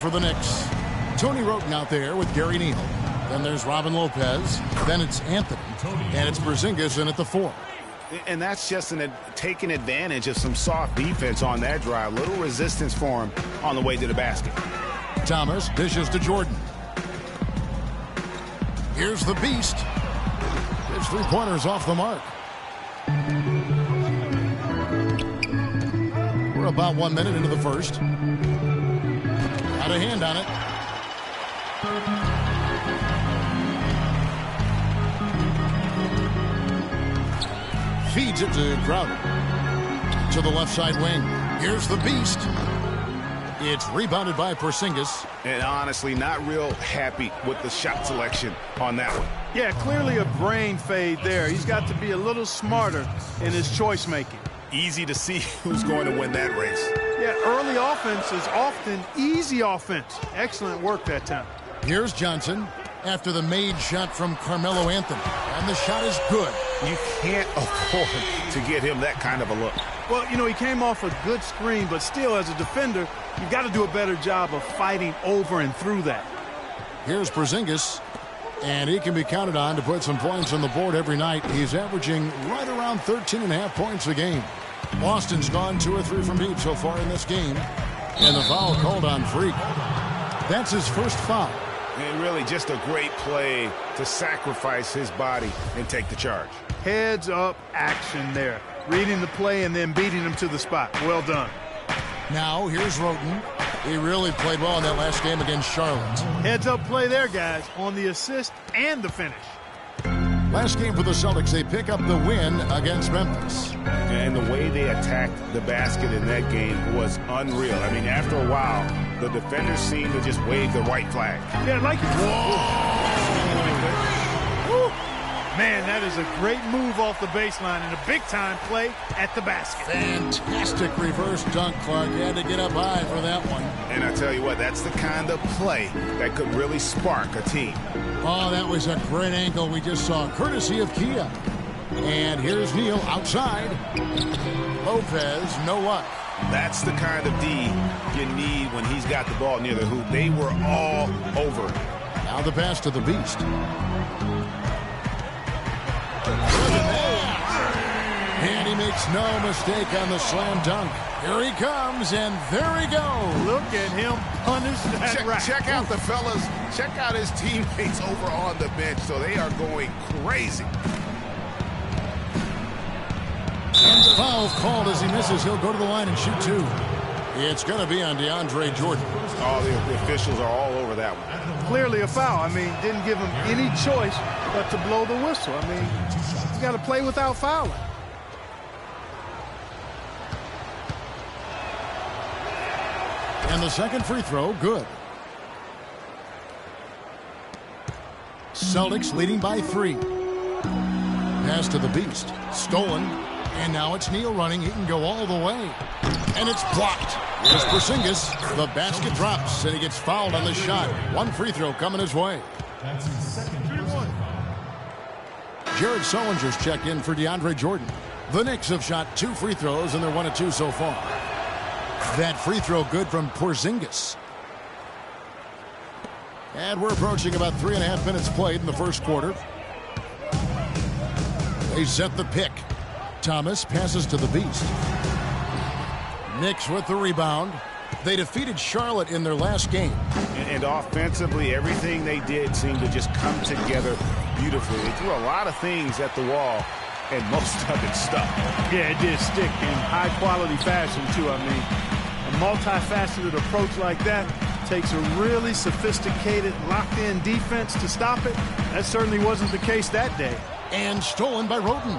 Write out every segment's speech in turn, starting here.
For the Knicks, Tony Wroten out there with Gary Neal. Then there's Robin Lopez. Then it's Anthony. And it's Porzingis in at the 4. And that's just taking advantage of some soft defense on that drive. Little resistance for him on the way to the basket. Thomas dishes to Jordan. Here's the beast. His 3-pointers off the mark. We're about 1 minute into the first. Got a hand on it. Feeds it to Crowder. To the left side wing. Here's the beast. It's rebounded by Porzingis. And honestly, not real happy with the shot selection on that one. Yeah, clearly a brain fade there. He's got to be a little smarter in his choice making. Easy to see who's going to win that race. Yeah, early offense is often easy offense. Excellent work that time. Here's Johnson after the made shot from Carmelo Anthony. And the shot is good. You can't afford to get him that kind of a look. Well, you know, he came off a good screen, but still, as a defender, you've got to do a better job of fighting over and through that. Here's Porzingis, and he can be counted on to put some points on the board every night. He's averaging right around 13.5 points a game. Boston's gone 2 or 3 from deep so far in this game, and the foul called on Freak. That's his first foul. And really just a great play to sacrifice his body and take the charge. Heads up action there. Reading the play and then beating him to the spot. Well done. Now here's Wroten. He really played well in that last game against Charlotte. Heads up play there, guys, on the assist and the finish. Last game for the Celtics, they pick up the win against Memphis. And the way they attacked the basket in that game was unreal. I mean, after a while, the defenders seemed to just wave the white flag. Yeah, like it. Man, that is a great move off the baseline and a big-time play at the basket. Fantastic reverse dunk, Clark. He had to get up high for that one. And I tell you what, that's the kind of play that could really spark a team. Oh, that was a great angle we just saw, courtesy of Kia. And here's Neal outside. Lopez, no luck. That's the kind of D you need when he's got the ball near the hoop. They were all over. Now the pass to the beast. And he makes no mistake on the slam dunk. Here he comes, and there he goes. Look at him punish that rack. Check out the fellas. Check out his teammates over on the bench. So they are going crazy. Foul called as he misses. He'll go to the line and shoot 2. It's going to be on DeAndre Jordan. Oh, the officials are all over that one. Clearly a foul. I mean, didn't give him any choice but to blow the whistle. I mean, you got to play without fouling. And the second free throw, good. Celtics leading by 3. Pass to the beast. Stolen. And now it's Neal running. He can go all the way. And it's blocked. Here's Porzingis. The basket drops, and he gets fouled on the shot. 1 free throw coming his way. Jared Sullinger's checked in for DeAndre Jordan. The Knicks have shot 2 free throws, and they're 1 of 2 so far. That free throw good from Porzingis. And we're approaching about 3.5 minutes played in the first quarter. They set the pick. Thomas passes to the beast. Knicks with the rebound. They defeated Charlotte in their last game. And offensively, everything they did seemed to just come together beautifully. They threw a lot of things at the wall, and most of it stuck. Yeah, it did stick in high-quality fashion, too. I mean, a multifaceted approach like that takes a really sophisticated, locked-in defense to stop it. That certainly wasn't the case that day. And stolen by Wroten.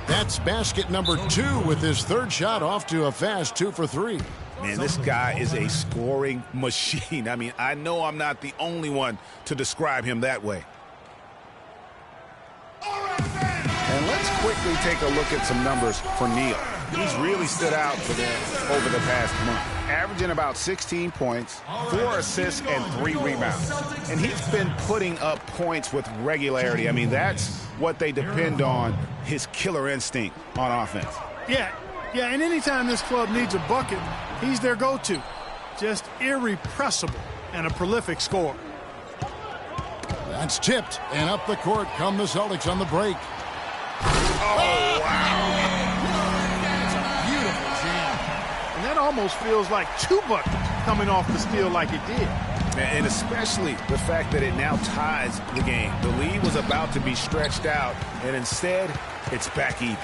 That's basket number 2 with his 3rd shot off to a fast 2 for 3. Man, this guy is a scoring machine. I mean, I know I'm not the only one to describe him that way. And let's quickly take a look at some numbers for Neal. He's really stood out for them over the past month, averaging about 16 points, 4 assists, and 3 rebounds. And he's been putting up points with regularity. I mean, that's what they depend on, his killer instinct on offense. Yeah, and anytime this club needs a bucket, he's their go-to. Just irrepressible and a prolific scorer. That's tipped, and up the court come the Celtics on the break. Oh, wow. It's a beautiful jam. And that almost feels like 2 buckets coming off the steal like it did. And especially the fact that it now ties the game. The lead was about to be stretched out, and instead, it's back even.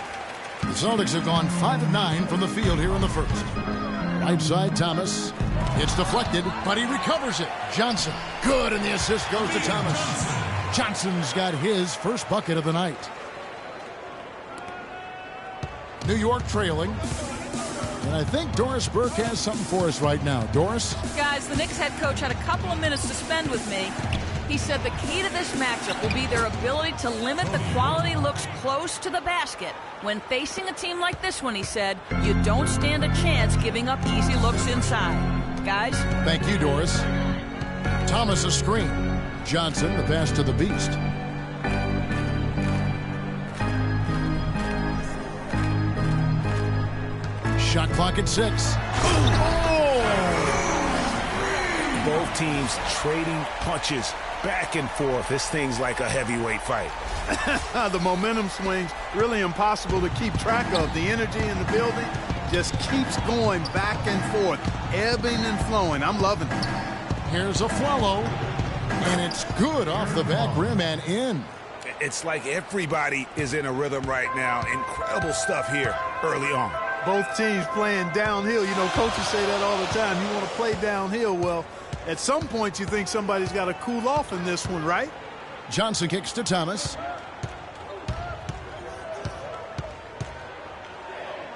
The Celtics have gone 5 of 9 from the field here in the first. Right side, Thomas. It's deflected, but he recovers it. Johnson, good, and the assist goes to Thomas. Johnson's got his first bucket of the night. New York trailing. And I think Doris Burke has something for us right now. Doris? Guys, the Knicks head coach had a couple of minutes to spend with me. He said the key to this matchup will be their ability to limit the quality looks close to the basket. When facing a team like this one, he said, you don't stand a chance giving up easy looks inside. Guys? Thank you, Doris. Thomas a screen. Johnson the pass to the Beast. Shot clock at 6. Oh! Both teams trading punches back and forth. This thing's like a heavyweight fight. The momentum swings really impossible to keep track of. The energy in the building just keeps going back and forth, ebbing and flowing. I'm loving it. Here's a Afflalo, and it's good off the back rim and in. It's like everybody is in a rhythm right now. Incredible stuff here early on. Both teams playing downhill. You know, coaches say that all the time. You want to play downhill. Well, at some point you think somebody's got to cool off in this one, right? Johnson kicks to Thomas.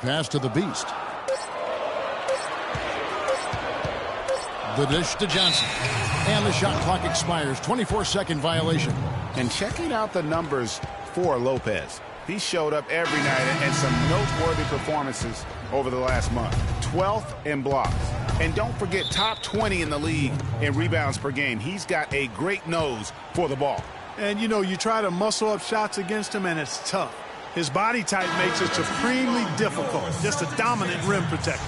Pass to the Beast. The dish to Johnson. And the shot clock expires. 24-second violation. And checking out the numbers for Lopez. He showed up every night and some noteworthy performances over the last month. 12th in blocks. And don't forget, top 20 in the league in rebounds per game. He's got a great nose for the ball. And, you know, you try to muscle up shots against him, and it's tough. His body type makes it supremely difficult. Just a dominant rim protector.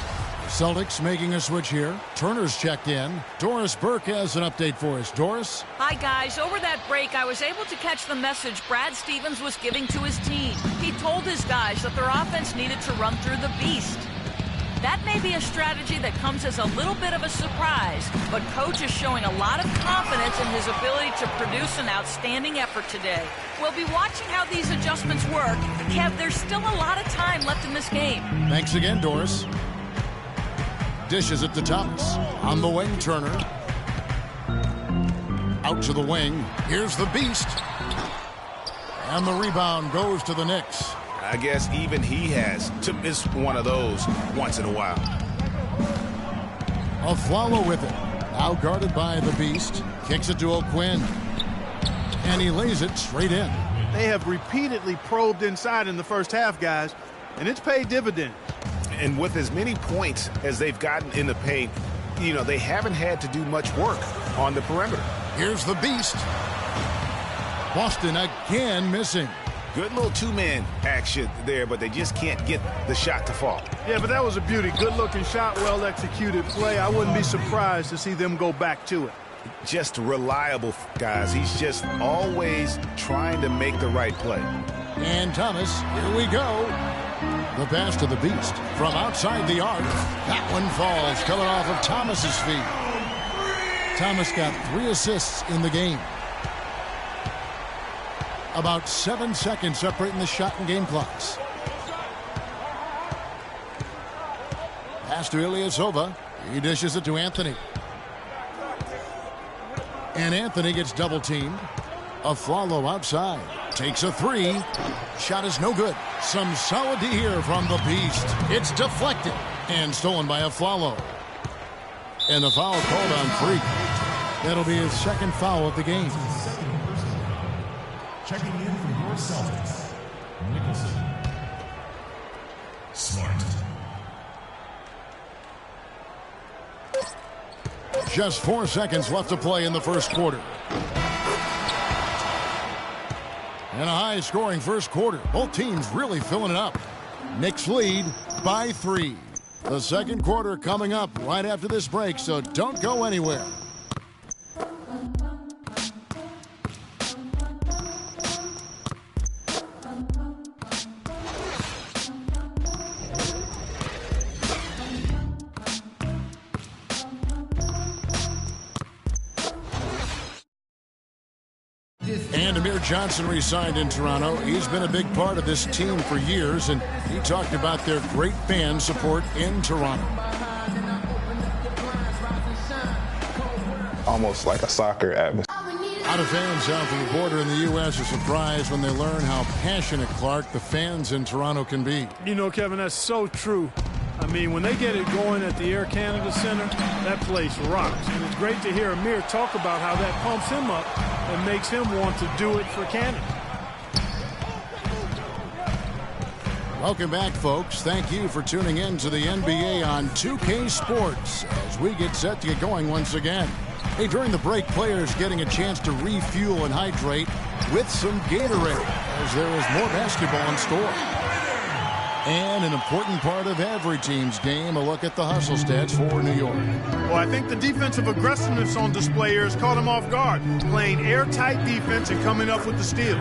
Celtics making a switch here. Turner's checked in. Doris Burke has an update for us. Doris? Hi, guys. Over that break, I was able to catch the message Brad Stevens was giving to his team. He told his guys that their offense needed to run through the Beast. That may be a strategy that comes as a little bit of a surprise, but Coach is showing a lot of confidence in his ability to produce an outstanding effort today. We'll be watching how these adjustments work. Kev, there's still a lot of time left in this game. Thanks again, Doris. Dishes it to Thomas. On the wing, Turner. Out to the wing. Here's the Beast. And the rebound goes to the Knicks. I guess even he has to miss one of those once in a while. Afflalo with it. Now guarded by the Beast. Kicks it to O'Quinn. And he lays it straight in. They have repeatedly probed inside in the first half, guys, and it's paid dividends. And with as many points as they've gotten in the paint, you know, they haven't had to do much work on the perimeter. Here's the Beast. Boston again missing. Good little two-man action there, but they just can't get the shot to fall. Yeah, but that was a beauty. Good-looking shot, well-executed play. I wouldn't be surprised to see them go back to it. Just reliable, guys. He's just always trying to make the right play. And Thomas, here we go. The pass to the Beast from outside the arc. That one falls, coming off of Thomas's feet. Thomas got 3 assists in the game. About 7 seconds separating the shot and game clocks. Pass to Ilyasova. He dishes it to Anthony. And Anthony gets double teamed. Afflalo outside. Takes a 3. Shot is no good. Some solid D here from the Beast. It's deflected and stolen by Afflalo. And the foul called on Freak. That'll be his second foul of the game. Checking in for your Celtics, Nicholson. Smart. Just 4 seconds left to play in the first quarter. And a high-scoring first quarter. Both teams really filling it up. Knicks lead by 3. The second quarter coming up right after this break, so don't go anywhere. And Amir Johnson re-signed in Toronto. He's been a big part of this team for years, and he talked about their great fan support in Toronto. Almost like a soccer atmosphere. A lot of fans south of the border in the U.S. are surprised when they learn how passionate, Clark, the fans in Toronto can be. You know, Kevin, that's so true. I mean, when they get it going at the Air Canada Center, that place rocks. And it's great to hear Amir talk about how that pumps him up and makes him want to do it for Canada. Welcome back, folks. Thank you for tuning in to the NBA on 2K Sports as we get set to get going once again. Hey, during the break, players getting a chance to refuel and hydrate with some Gatorade as there is more basketball in store. And an important part of every team's game, a look at the hustle stats for New York. Well, I think the defensive aggressiveness on display here has caught them off guard, playing airtight defense and coming up with the steals.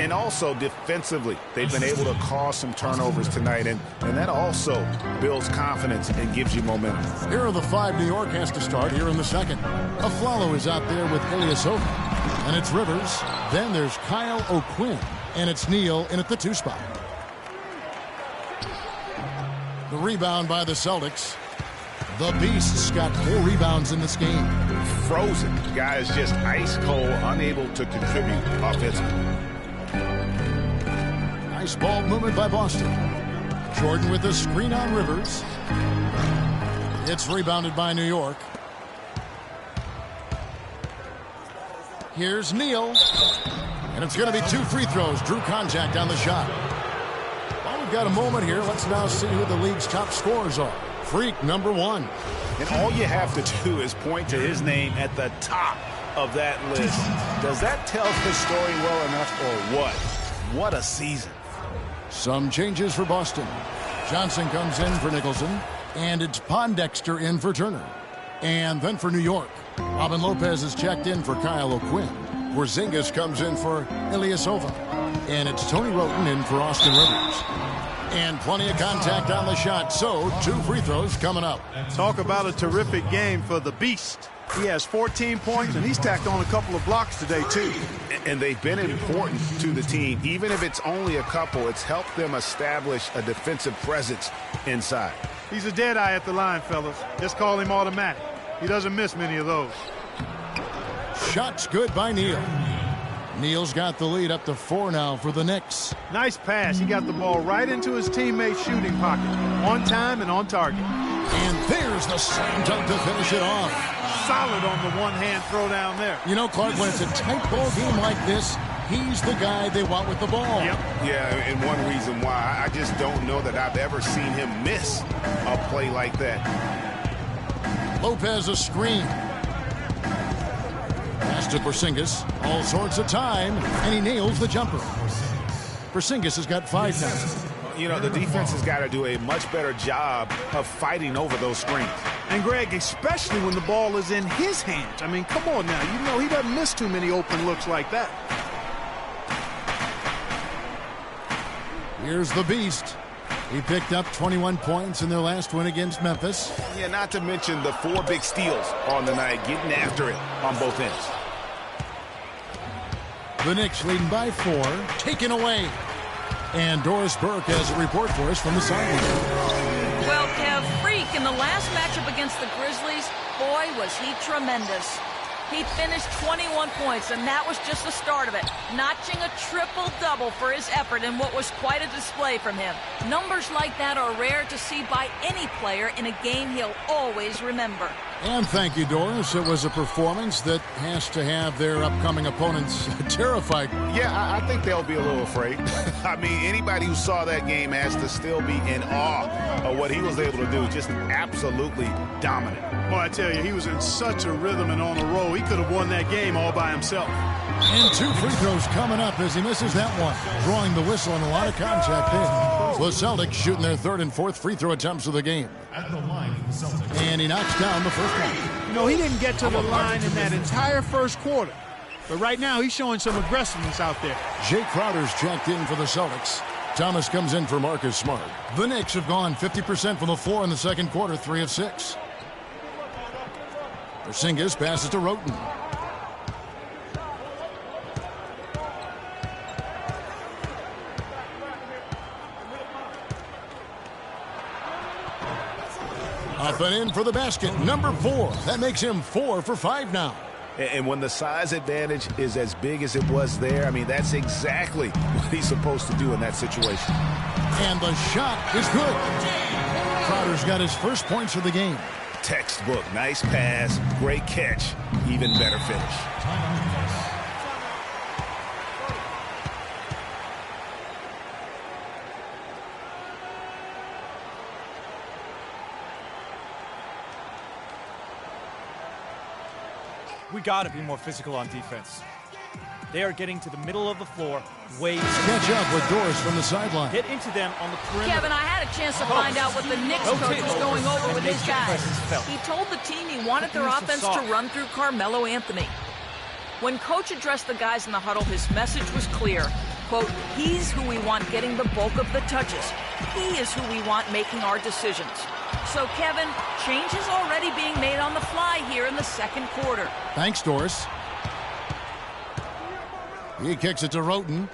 And also defensively, they've been able to cause some turnovers tonight, and that also builds confidence and gives you momentum. Here are the 5 New York has to start here in the second. Aflalo is out there with Ilyasova, and it's Rivers. Then there's Kyle O'Quinn, and it's Neal in at the 2 spot. The rebound by the Celtics. The Beasts got 4 rebounds in this game. Frozen. Guys just ice cold, unable to contribute offensively. Nice ball movement by Boston. Jordan with the screen on Rivers. It's rebounded by New York. Here's Neal. And it's going to be 2 free throws. Drew contact on the shot. We've got a moment here. Let's now see who the league's top scorers are. Freak, number 1. And all you have to do is point to his name at the top of that list. Does that tell the story well enough or what? What a season. Some changes for Boston. Johnson comes in for Nicholson. And it's Pondexter in for Turner. And then for New York, Robin Lopez is checked in for Kyle O'Quinn. Porzingis comes in for Ilyasova. And it's Tony Roten in for Austin Rivers. And plenty of contact on the shot, so 2 free throws coming up. Talk about a terrific game for the Beast. He has 14 points, and he's tacked on a couple of blocks today, too. And they've been important to the team. Even if it's only a couple, it's helped them establish a defensive presence inside. He's a dead eye at the line, fellas. Just call him automatic. He doesn't miss many of those. Shots good by Neal. Neal's got the lead up to 4 now for the Knicks. Nice pass. He got the ball right into his teammate's shooting pocket. On time and on target. And there's the slam dunk to finish it off. Solid on the one-hand throw down there. You know, Clark, when it's a tight ball game like this, he's the guy they want with the ball. Yep. Yeah, and one reason why, I just don't know that I've ever seen him miss a play like that. Lopez a screen. Pass to Porzingis. All sorts of time, and he nails the jumper. Porzingis has got 5 now. You know, the defense has got to do a much better job of fighting over those screens. And, Greg, especially when the ball is in his hands. I mean, come on now. You know he doesn't miss too many open looks like that. Here's the Beast. He picked up 21 points in their last win against Memphis. Yeah, not to mention the 4 big steals on the night, getting after it on both ends. The Knicks leading by 4, taken away. And Doris Burke has a report for us from the sideline. Well, Kev, Freak in the last matchup against the Grizzlies, boy, was he tremendous. He finished 21 points, and that was just the start of it, notching a triple-double for his effort in what was quite a display from him. Numbers like that are rare to see by any player in a game he'll always remember. And thank you, Doris. It was a performance that has to have their upcoming opponents terrified. Yeah, I think they'll be a little afraid. I mean, anybody who saw that game has to still be in awe of what he was able to do. Just absolutely dominant. Well, I tell you, he was in such a rhythm and on a roll. He could have won that game all by himself. And 2 free throws coming up as he misses that one. Drawing the whistle and a lot of contact there. The Celtics shooting their 3rd and 4th free throw attempts of the game. And he knocks down the first one. You know, he didn't get to the line in that entire first quarter. But right now, he's showing some aggressiveness out there. Jay Crowder's checked in for the Celtics. Thomas comes in for Marcus Smart. The Knicks have gone 50% from the floor in the second quarter, 3 of 6. Porzingis passes to Roten. Up and in for the basket, number 4. That makes him 4 for 5 now. And when the size advantage is as big as it was there, I mean, that's exactly what he's supposed to do in that situation. And the shot is good. Crowder's got his first points of the game. Textbook, nice pass, great catch, even better finish. We got to be more physical on defense. They are getting to the middle of the floor way too Catch up with Doris from the sideline. Get into them on the perimeter. Kevin, I had a chance to find out what the Knicks coach was going over with his guys. He told the team he wanted their offense to run through Carmelo Anthony. When coach addressed the guys in the huddle, his message was clear. Quote, he's who we want getting the bulk of the touches. He is who we want making our decisions. So, Kevin, change is already being made on the fly here in the second quarter. Thanks, Doris. He kicks it to Roten.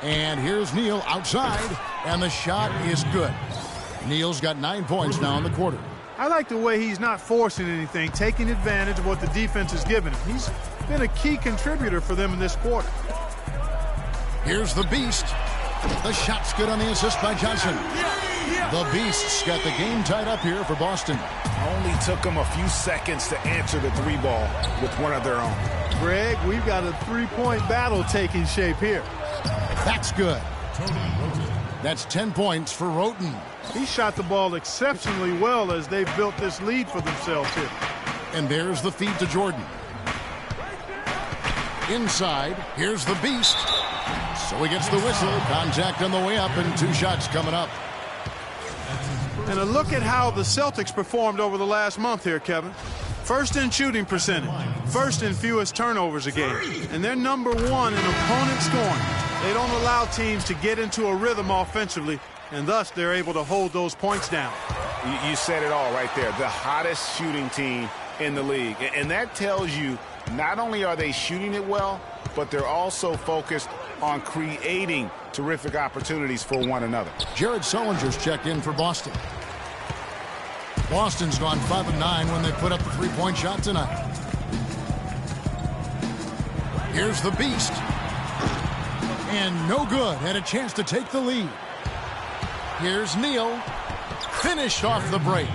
And here's Neal outside, and the shot is good. Neal's got 9 points now in the quarter. I like the way he's not forcing anything, taking advantage of what the defense has given him. He's been a key contributor for them in this quarter. Here's the Beast. The shot's good on the assist by Johnson. The Beast's got the game tied up here for Boston. Only took them a few seconds to answer the 3-ball with one of their own. Greg, we've got a 3-point battle taking shape here. That's good. That's 10 points for Roten. He shot the ball exceptionally well as they've built this lead for themselves here. And there's the feed to Jordan. Inside, here's the Beast. So he gets the whistle. Contact on the way up and 2 shots coming up. And a look at how the Celtics performed over the last month here, Kevin. First in shooting percentage, first in fewest turnovers a game, and they're number 1 in opponent scoring. They don't allow teams to get into a rhythm offensively, and thus they're able to hold those points down. You said it all right there. The hottest shooting team in the league. And that tells you not only are they shooting it well, but they're also focused on creating terrific opportunities for one another. Jared Sullinger's checked in for Boston. Boston's gone 5 of 9 when they put up the 3-point shot tonight. Here's the Beast. And no good. Had a chance to take the lead. Here's Neal. Finished off the break.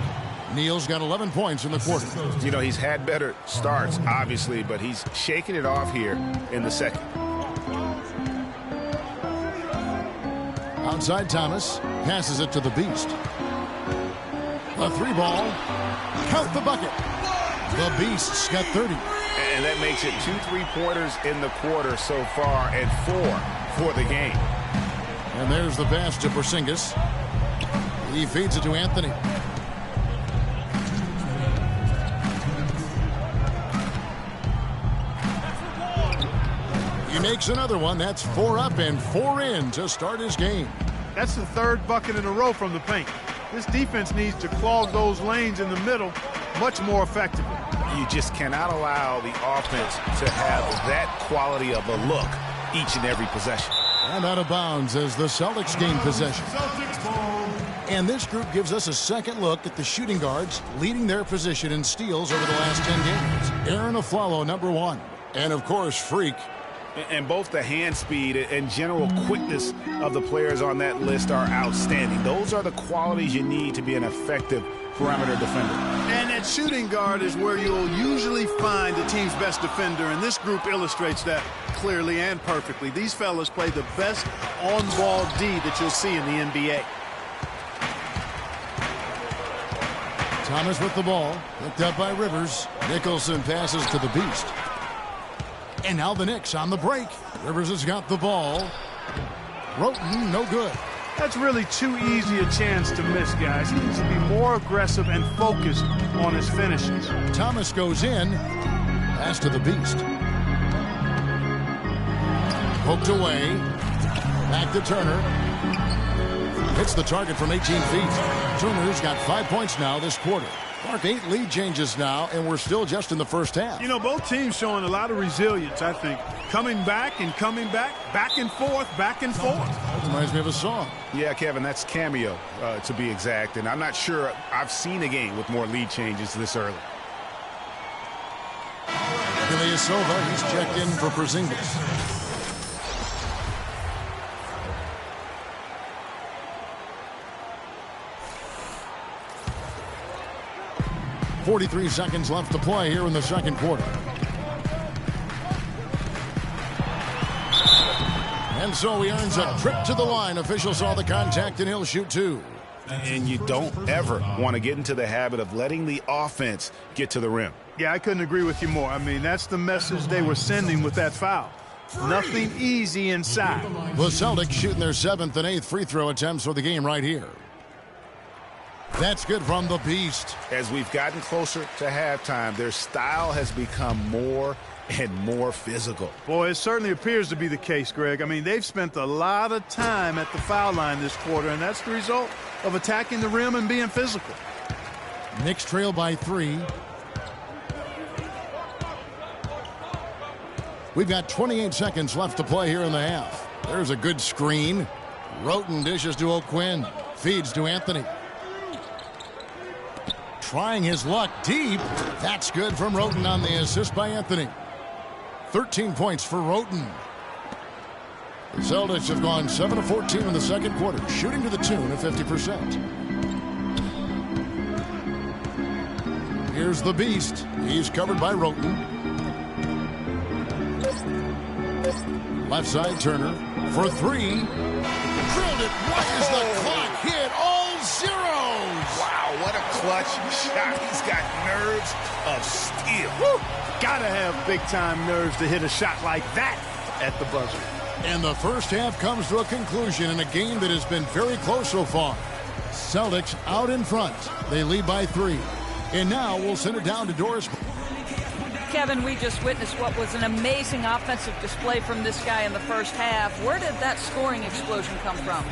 Neal's got 11 points in the quarter. You know, he's had better starts, obviously, but he's shaking it off here in the second. Outside Thomas. Passes it to the Beast. A 3-ball. Count the bucket. The Beast's got 30. And that makes it 2 3-pointers in the quarter so far and 4 for the game. And there's the pass to Porzingis. He feeds it to Anthony. He makes another one. That's 4 up and 4 in to start his game. That's the 3rd bucket in a row from the paint. This defense needs to clog those lanes in the middle much more effectively. You just cannot allow the offense to have that quality of a look each and every possession. And out of bounds as the Celtics gain possession. And this group gives us a second look at the shooting guards leading their position in steals over the last 10 games. Aaron Aflalo, number 1. And, of course, Freak. And both the hand speed and general quickness of the players on that list are outstanding. Those are the qualities you need to be an effective perimeter defender. And at shooting guard is where you'll usually find the team's best defender, and this group illustrates that clearly and perfectly. These fellas play the best on-ball D that you'll see in the NBA. Thomas with the ball, picked up by Rivers. Nicholson passes to the Beast. And now the Knicks on the break. Rivers has got the ball. Roten, no good. That's really too easy a chance to miss, guys. He needs to be more aggressive and focused on his finishes. Thomas goes in. Pass to the Beast. Poked away. Back to Turner. Hits the target from 18 feet. Turner's got 5 points now this quarter. Mark, 8 lead changes now, and we're still just in the first half. You know, both teams showing a lot of resilience, I think. Coming back and coming back, back and forth, back and forth. That reminds me of a song. Yeah, Kevin, that's Cameo, to be exact. And I'm not sure I've seen a game with more lead changes this early. Ilyasova, he's checked in for Porzingis. 43 seconds left to play here in the second quarter. And so he earns a trip to the line. Officials saw the contact, and he'll shoot two. And you don't ever want to get into the habit of letting the offense get to the rim. Yeah, I couldn't agree with you more. I mean, that's the message they were sending with that foul. Nothing easy inside. The Celtics shooting their 7th and 8th free throw attempts for the game right here. That's good from the Beast. As we've gotten closer to halftime, their style has become more and more physical. Boy, it certainly appears to be the case, Greg. I mean, they've spent a lot of time at the foul line this quarter, and that's the result of attacking the rim and being physical. Knicks trail by 3. We've got 28 seconds left to play here in the half. There's a good screen. Roten dishes to O'Quinn. Feeds to Anthony. Trying his luck deep. That's good from Roten on the assist by Anthony. 13 points for Roten. The Celtics have gone 7 of 14 in the second quarter, shooting to the tune of 50%. Here's the Beast. He's covered by Roten. Left side, Turner for 3. Drilled it right as the clock hit all zeros. Wow, what a clutch shot. He's got nerves of steel. Woo! Gotta have big-time nerves to hit a shot like that at the buzzer. And the first half comes to a conclusion in a game that has been very close so far. Celtics out in front. They lead by 3. And now we'll send it down to Doris. Kevin, we just witnessed what was an amazing offensive display from this guy in the first half. Where did that scoring explosion come from?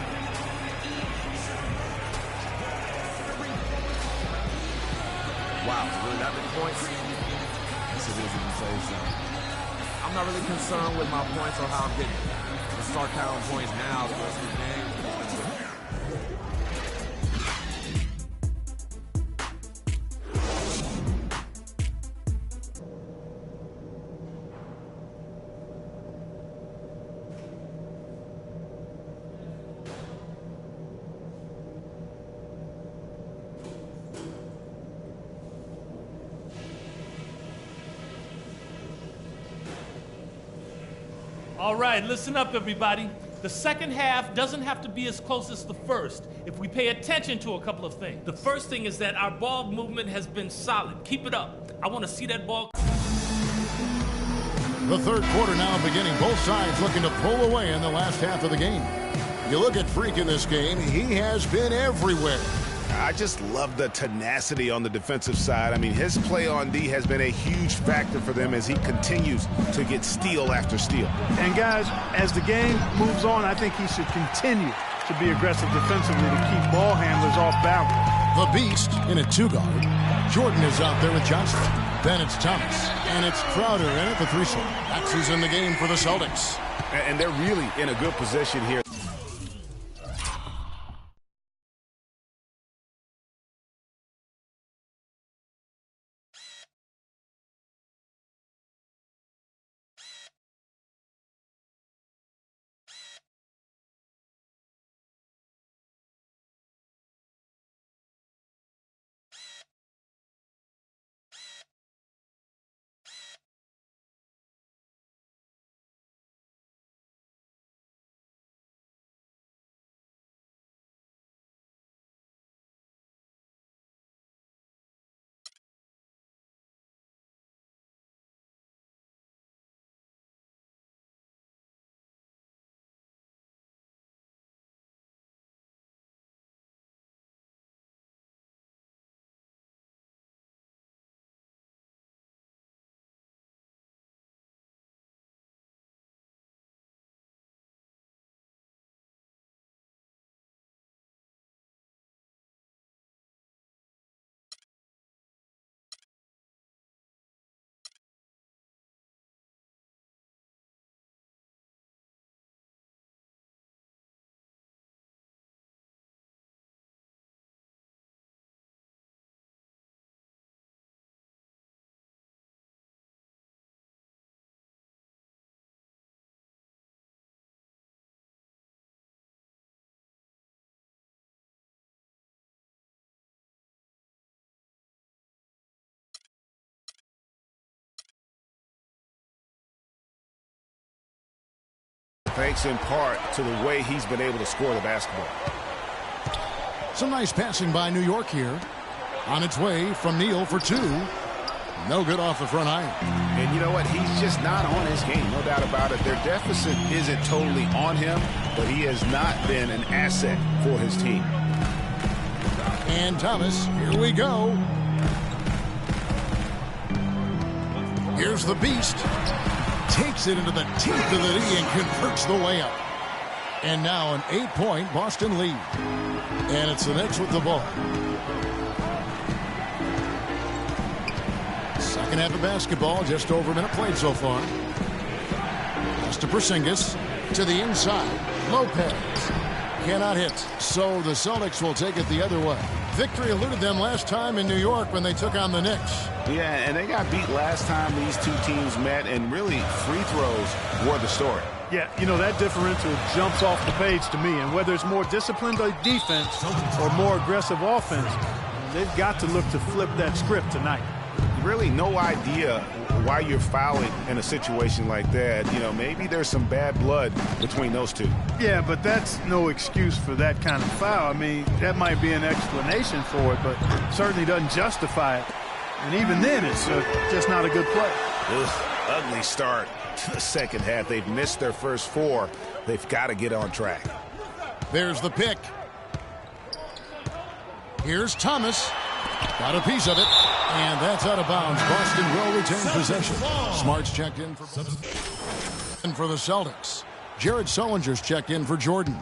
Wow, really that many points? Yes, it is if you say so. I'm not really concerned with my points or how I'm getting it. Let's start counting points now the rest of the game. All right, listen up, everybody. The second half doesn't have to be as close as the first if we pay attention to a couple of things. The first thing is that our ball movement has been solid. Keep it up. I want to see that ball. The third quarter now beginning. Both sides looking to pull away in the last half of the game. You look at Freak in this game, he has been everywhere. I just love the tenacity on the defensive side. I mean, his play on D has been a huge factor for them as he continues to get steal after steal. And guys, as the game moves on, I think he should continue to be aggressive defensively to keep ball handlers off balance. The Beast in a 2-guard. Jordan is out there with Johnson. Then it's Thomas. And it's Crowder in at the 3-slot. That's who's in the game for the Celtics. And they're really in a good position here. thanks in part to the way he's been able to score the basketball. Some nice passing by New York here. On its way from Neal for two. No good off the front iron. And you know what? He's just not on his game, no doubt about it. Their deficit isn't totally on him, but he has not been an asset for his team. And Thomas, here we go. Here's the beast. Takes it into the teeth of the knee and converts the layup. And now an 8-point Boston lead. And it's the Knicks with the ball. Second half of basketball, just over a minute played so far. Pass to Porzingis, to the inside. Lopez cannot hit, so the Celtics will take it the other way. Victory eluded them last time in New York when they took on the Knicks. Yeah, and they got beat last time these two teams met, and really free throws were the story. Yeah, you know, that differential jumps off the page to me, and whether it's more disciplined defense or more aggressive offense, they've got to look to flip that script tonight. Really no idea why you're fouling in a situation like that. You know, maybe there's some bad blood between those two. Yeah, but that's no excuse for that kind of foul. I mean, that might be an explanation for it, but certainly doesn't justify it. And even then, it's just not a good play. Ugly start to the second half. They've missed their first four. They've got to get on track. There's the pick. Here's Thomas. Got a piece of it, and that's out of bounds. Boston will retain possession. Smart's checked in for the Celtics. Jared Sullinger's checked in for Jordan.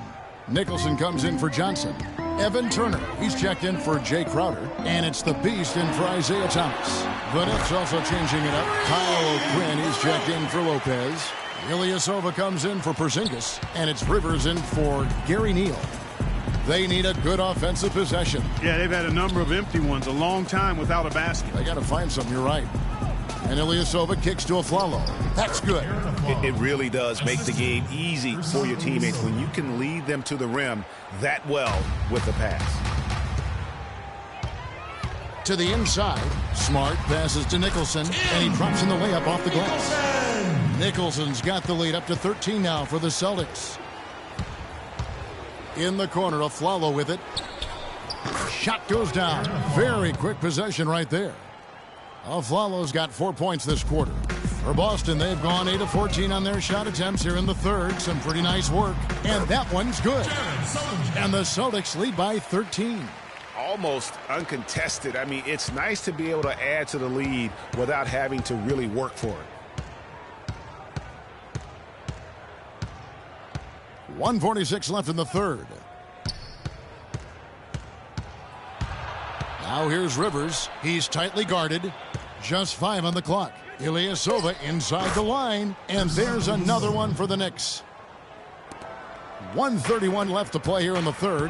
Nicholson comes in for Johnson. Evan Turner, he's checked in for Jay Crowder. And it's the beast in for Isaiah Thomas. The Knicks also changing it up. Kyle O'Quinn, he's checked in for Lopez. Ilyasova comes in for Porzingis. And it's Rivers in for Gary Neal. They need a good offensive possession. Yeah, they've had a number of empty ones, a long time without a basket. They got to find something, you're right. And Ilyasova kicks to Afflalo. That's good. It really does make the game easy for your teammates when you can lead them to the rim that well with the pass. To the inside, Smart passes to Nicholson, and he drops in the layup off the glass. Nicholson's got the lead up to 13 now for the Celtics. In the corner, Afflalo with it. Shot goes down. Very quick possession right there. Afflalo's got 4 points this quarter. For Boston, they've gone 8 of 14 on their shot attempts here in the third. Some pretty nice work. And that one's good. And the Celtics lead by 13. Almost uncontested. I mean, it's nice to be able to add to the lead without having to really work for it. 1:46 left in the third. Now here's Rivers. He's tightly guarded. Just 5 on the clock. Ilyasova inside the line. And there's another one for the Knicks. 1:31 left to play here in the third.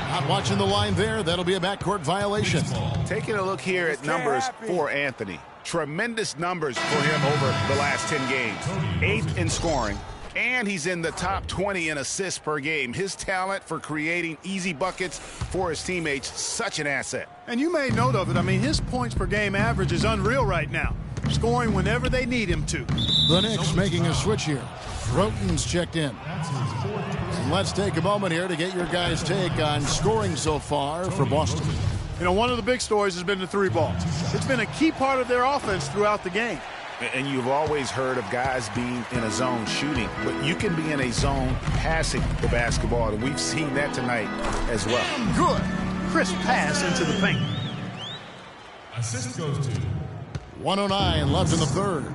Not watching the line there. That'll be a backcourt violation. Taking a look here at numbers for Anthony. Tremendous numbers for him over the last 10 games. 8th in scoring. And he's in the top 20 in assists per game. His talent for creating easy buckets for his teammates, such an asset. And you made note of it. I mean, his points per game average is unreal right now. Scoring whenever they need him to. The Knicks making a switch here. Roten's checked in. And let's take a moment here to get your guys' take on scoring so far for Boston. You know, one of the big stories has been the three ball. It's been a key part of their offense throughout the game. And you've always heard of guys being in a zone shooting, but you can be in a zone passing the basketball, and we've seen that tonight as well. Good. Crisp pass into the paint. Assist goes to 1:09 left in the third.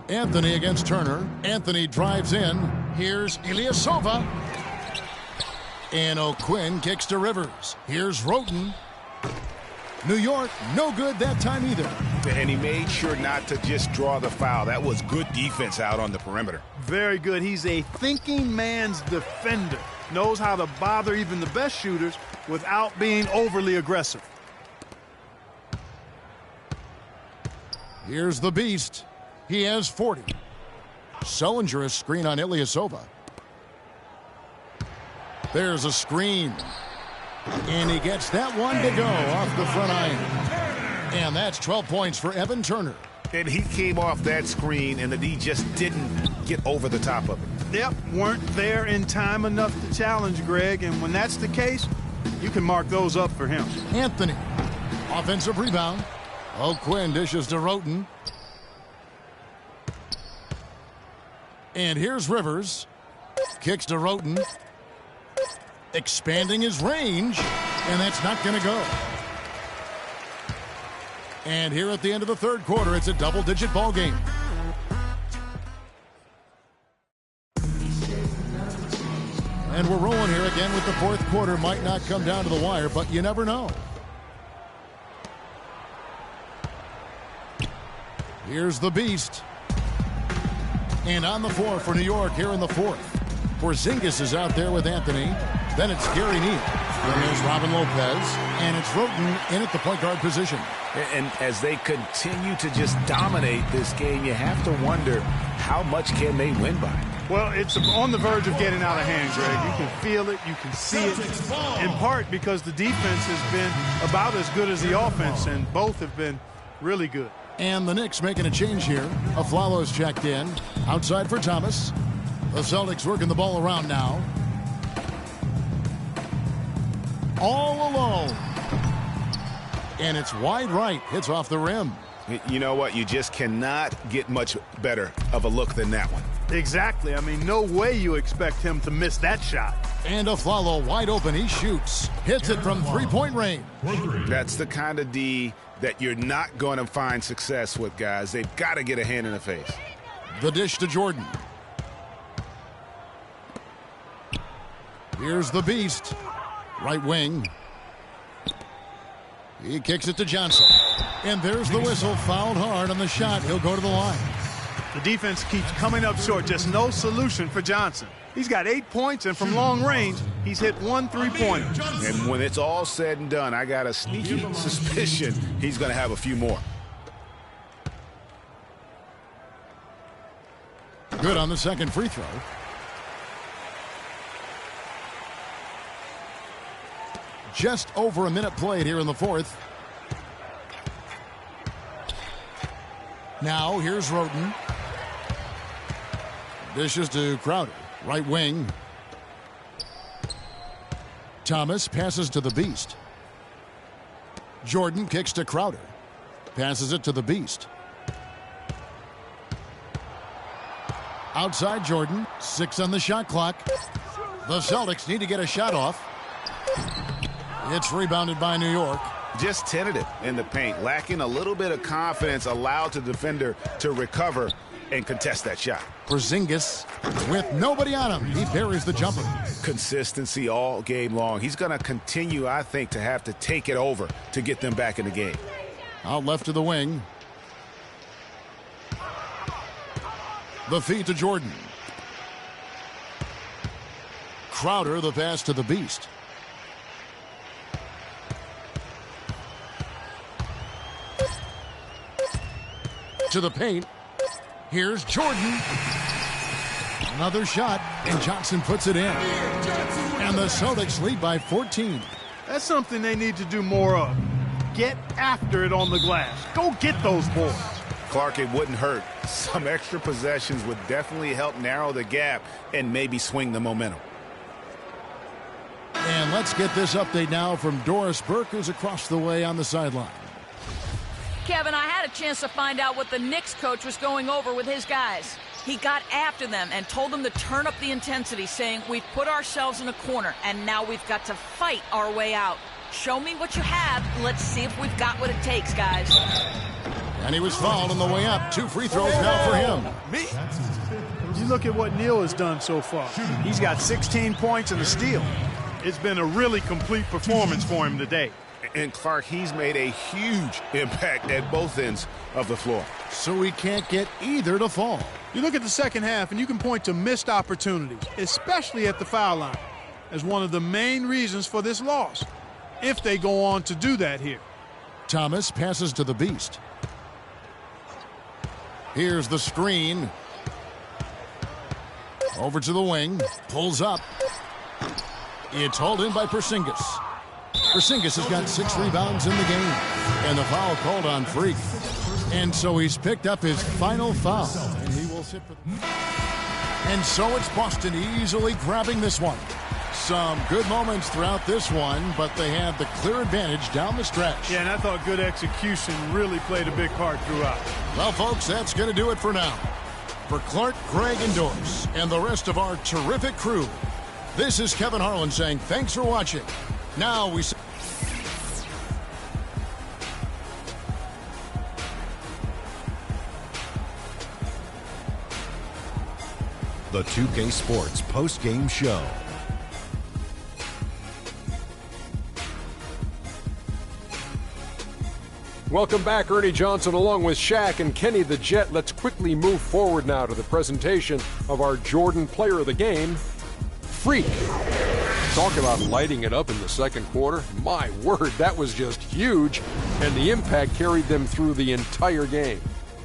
Anthony against Turner. Anthony drives in. Here's Ilyasova. And O'Quinn kicks to Rivers. Here's Roten. New York, no good that time either. And he made sure not to just draw the foul. That was good defense out on the perimeter. Very good. He's a thinking man's defender. Knows how to bother even the best shooters without being overly aggressive. Here's the beast. He has 40. Sullinger a screen on Ilyasova. There's a screen. And he gets that one to go off the front iron. And that's 12 points for Evan Turner. And he came off that screen, and the D just didn't get over the top of it. Yep, weren't there in time enough to challenge Greg, and when that's the case, you can mark those up for him. Anthony, offensive rebound. O'Quinn dishes to Roten. And here's Rivers. Kicks to Roten. Expanding his range, and that's not going to go. And here at the end of the third quarter, it's a double-digit ball game. And we're rolling here again with the fourth quarter. Might not come down to the wire, but you never know. Here's the Beast. And on the floor for New York here in the fourth. Porzingis is out there with Anthony. Then it's Gary Neal. Then there's Robin Lopez. And it's Roten in at the point guard position. And as they continue to just dominate this game, you have to wonder how much can they win by. Well, it's on the verge of getting out of hand, Greg. You can feel it. You can see it. In part because the defense has been about as good as the offense, and both have been really good. And the Knicks making a change here. Aflalo's checked in. Outside for Thomas. The Celtics working the ball around now. All alone. And it's wide right. Hits off the rim. You know what? You just cannot get much better of a look than that one. Exactly. I mean, no way you expect him to miss that shot. And Aflalo wide open. He shoots. Hits it from three-point range. That's the kind of D that you're not going to find success with, guys. They've got to get a hand in the face. The dish to Jordan. Here's the Beast. Right wing. He kicks it to Johnson. And there's the whistle. Fouled hard on the shot. He'll go to the line. The defense keeps coming up short. Just no solution for Johnson. He's got 8 points, and from long range, he's hit 1 3-pointer. And when it's all said and done, I got a sneaky suspicion he's going to have a few more. Good on the second free throw. Just over a minute played here in the fourth. Now here's Roten. Dishes to Crowder. Right wing. Thomas passes to the Beast. Jordan kicks to Crowder. Passes it to the Beast. Outside Jordan. 6 on the shot clock. The Celtics need to get a shot off. It's rebounded by New York. Just tentative in the paint. Lacking a little bit of confidence, allowed the defender to recover and contest that shot. Porzingis with nobody on him. He buries the jumper. Consistency all game long. He's going to continue, I think, to have to take it over to get them back in the game. Out left to the wing. The feed to Jordan. Crowder, the pass to the Beast. To the paint. Here's Jordan. Another shot, and Johnson puts it in. And the Celtics lead by 14. That's something they need to do more of. Get after it on the glass. Go get those boards. Clark, it wouldn't hurt. Some extra possessions would definitely help narrow the gap and maybe swing the momentum. And let's get this update now from Doris Burke, who's across the way on the sideline. Kevin, I had a chance to find out what the Knicks coach was going over with his guys. He got after them and told them to turn up the intensity, saying, we've put ourselves in a corner, and now we've got to fight our way out. Show me what you have. Let's see if we've got what it takes, guys. And he was fouled on the way up. 2 free throws now for him. You look at what Neal has done so far. He's got 16 points and a steal. It's been a really complete performance for him today. And Clark, he's made a huge impact at both ends of the floor. So he can't get either to fall. You look at the second half, and you can point to missed opportunities, especially at the foul line, as one of the main reasons for this loss, if they go on to do that here. Thomas passes to the Beast. Here's the screen. Over to the wing. Pulls up. It's hauled in by Porzingis. Porzingis has got 6 rebounds in the game. And the foul called on Freak. And so he's picked up his final foul. And he will sit for... And so it's Boston easily grabbing this one. Some good moments throughout this one, but they had the clear advantage down the stretch. Yeah, and I thought good execution really played a big part throughout. Well, folks, that's going to do it for now. For Clark, Greg, and Doris, and the rest of our terrific crew, this is Kevin Harlan saying thanks for watching. Now we... The 2K Sports post-game show. Welcome back, Ernie Johnson along with Shaq and Kenny the Jet. Let's quickly move forward now to the presentation of our Jordan Player of the Game, Freak. Talk about lighting it up in the second quarter. My word, that was just huge, and the impact carried them through the entire game.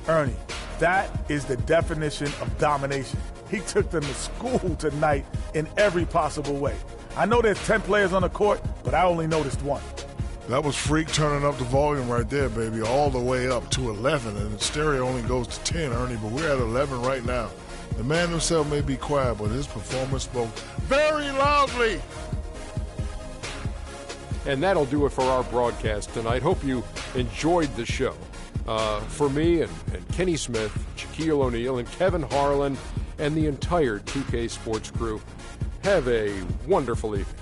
Ernie, that is the definition of domination. He took them to school tonight in every possible way. I know there's 10 players on the court, but I only noticed one. That was Freak turning up the volume right there, baby, all the way up to 11. And the stereo only goes to 10, Ernie, but we're at 11 right now. The man himself may be quiet, but his performance spoke very loudly. And that'll do it for our broadcast tonight. Hope you enjoyed the show. For me and Kenny Smith, Shaquille O'Neal, and Kevin Harlan, and the entire 2K Sports crew, have a wonderful evening.